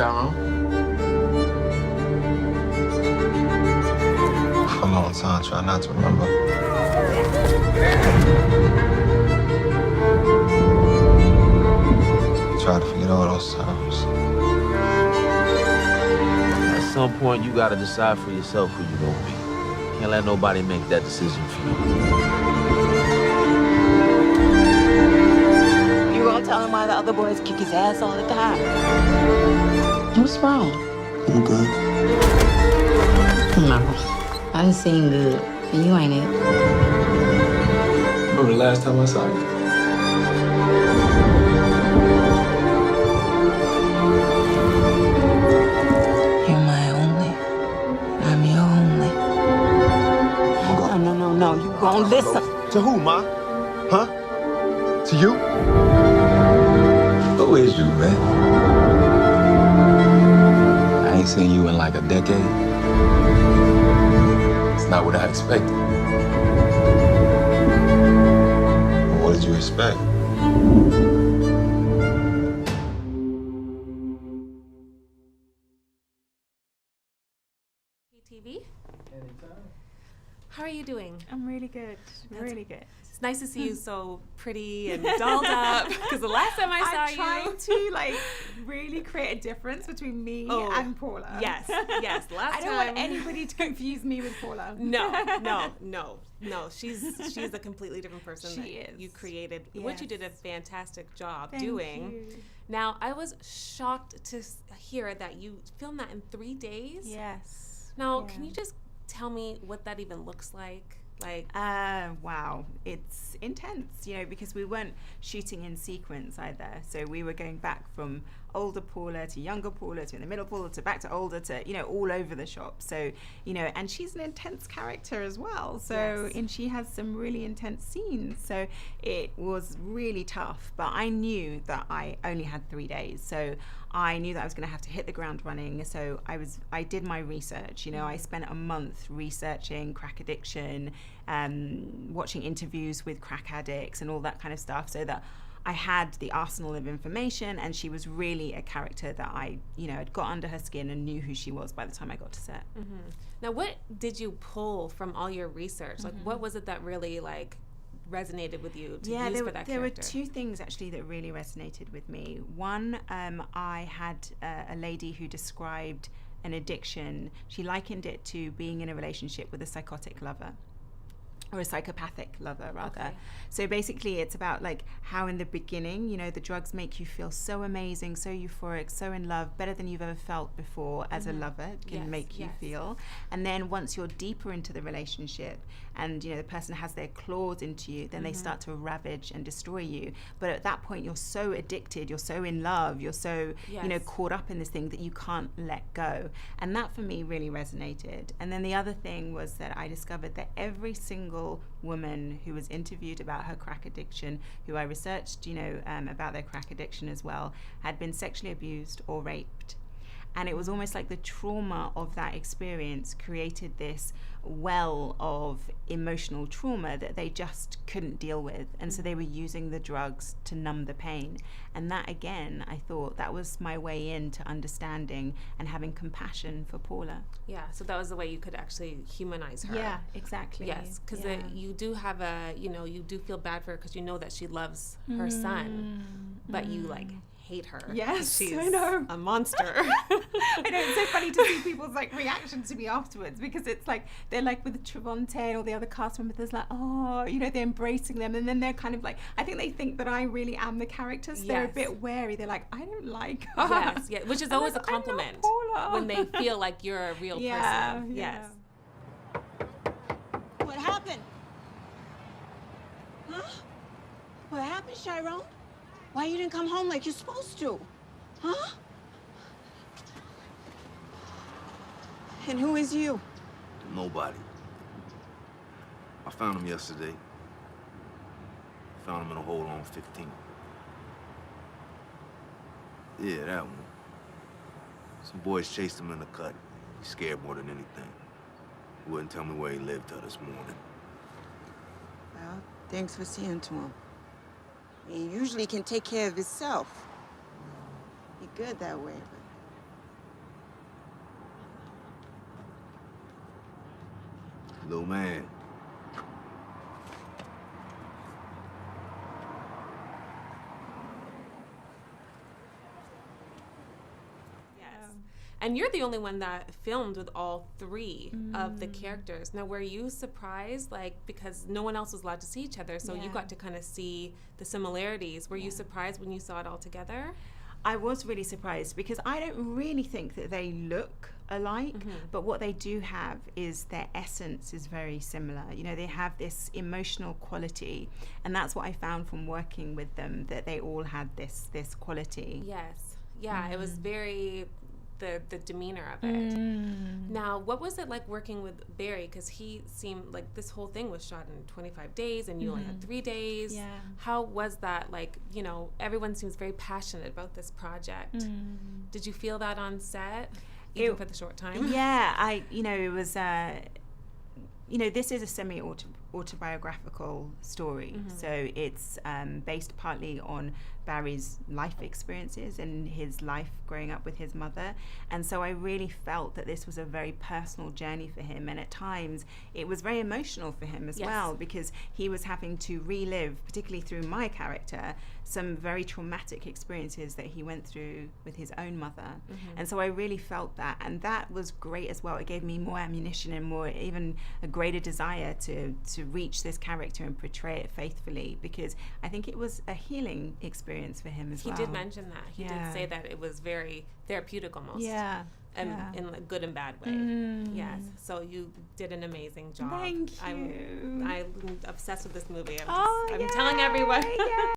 Tyrone? For a long time, try not to remember. Try to forget all those times. At some point, you gotta decide for yourself who you're gonna be. Can't let nobody make that decision for you. You gonna tell him why the other boys kick his ass all the time? What's wrong? I'm good. No, I done seen good, and you ain't it. Remember the last time I saw you? You're my only. I'm your only. No. You gonna listen. To who, Ma? Huh? To you? Who is you, man? I ain't seen you in like a decade. It's not what I expected. What did you expect? TV? How are you doing? I'm really good. Really good. It's nice to see you so pretty and dolled up. Because the last time I saw I'm trying to really create a difference between me and Paula. Yes. Last I don't time. want anybody to confuse me with Paula. No. She's a completely different person. She that is. You created, Yes. which you did a fantastic job Thank doing. you. Now, I was shocked to hear that you filmed that in 3 days. Yes. Now, Yeah. can you just tell me what that even looks like? Wow, it's intense, because we weren't shooting in sequence either. So we were going back from older Paula to younger Paula to in the middle Paula to back to older to, all over the shop. So, and she's an intense character as well. So, Yes. and she has some really intense scenes. So it was really tough, but I knew that I only had 3 days. So I knew that I was going to have to hit the ground running. So I did my research. I spent a month researching crack addiction, watching interviews with crack addicts and all that kind of stuff, so that I had the arsenal of information, and she was really a character that I, had got under her skin and knew who she was by the time I got to set. Mm-hmm. Now, what did you pull from all your research? Like, what was it that really resonated with you to use for that there character? were 2 things actually that really resonated with me. One, I had a lady who described an addiction. She likened it to being in a relationship with a psychotic lover. Or a psychopathic lover, rather. Okay. So basically it's about how in the beginning, the drugs make you feel so amazing, so euphoric, so in love, better than you've ever felt before as a lover. It can make you feel. And then once you're deeper into the relationship and, the person has their claws into you, then they start to ravage and destroy you. But at that point, you're so addicted, you're so in love, you're so, caught up in this thing that you can't let go. And that for me really resonated. And then the other thing was that I discovered that every single woman who was interviewed about her crack addiction, who I researched, about their crack addiction as well, had been sexually abused or raped. And it was almost like the trauma of that experience created this well of emotional trauma that they just couldn't deal with. And so they were using the drugs to numb the pain. And that, again, I thought that was my way into understanding and having compassion for Paula. Yeah, so that was the way you could actually humanize her. Yeah, exactly. Yes, because you do have you do feel bad for her because you know that she loves her son, but you hate her. Yes, she's I know. a monster. I know, it's so funny to see people's reaction to me afterwards, because it's they're with Trevante and all the other cast members, they're embracing them, and then they're kind of I think they think that I really am the character, so they're a bit wary. They're I don't like her. Yes, yeah, which is always a compliment when they feel like you're a real person. Yes. What happened? Huh? What happened, Chiron? Why you didn't come home like you're supposed to? Huh? And who is you? Nobody. I found him yesterday. Found him in a hole on 15. Yeah, that one. Some boys chased him in the cut. He's scared more than anything. He wouldn't tell me where he lived till this morning. Well, thanks for seeing to him. He usually can take care of himself. He good that way, but Little man. Yes. And you're the only one that filmed with all three of the characters. Now, were you surprised, like, because no one else was allowed to see each other, so you got to kind of see the similarities. Were you surprised when you saw it all together? I was really surprised because I don't really think that they look alike, but what they do have is their essence is very similar. You know, they have this emotional quality, and that's what I found from working with them, that they all had this quality. Yes. Yeah, it was very the demeanor of it. Now, what was it like working with Barry? Because he seemed like this whole thing was shot in 25 days and you only had 3 days. Yeah. How was that? Like, you know, everyone seems very passionate about this project. Did you feel that on set, even for the short time? Yeah, it was, this is a semi-autobiographical story. So it's based partly on Barry's life experiences and his life growing up with his mother. And so I really felt that this was a very personal journey for him. And at times it was very emotional for him as well, because he was having to relive, particularly through my character, some very traumatic experiences that he went through with his own mother. And so I really felt that. And that was great as well. It gave me more ammunition and more, even a greater desire to reach this character and portray it faithfully, because I think it was a healing experience for him as well. He did mention that. He did say that it was very therapeutic almost. Yeah. And in a good and bad way. Yes. So you did an amazing job. Thank you. I'm obsessed with this movie. I'm telling everyone.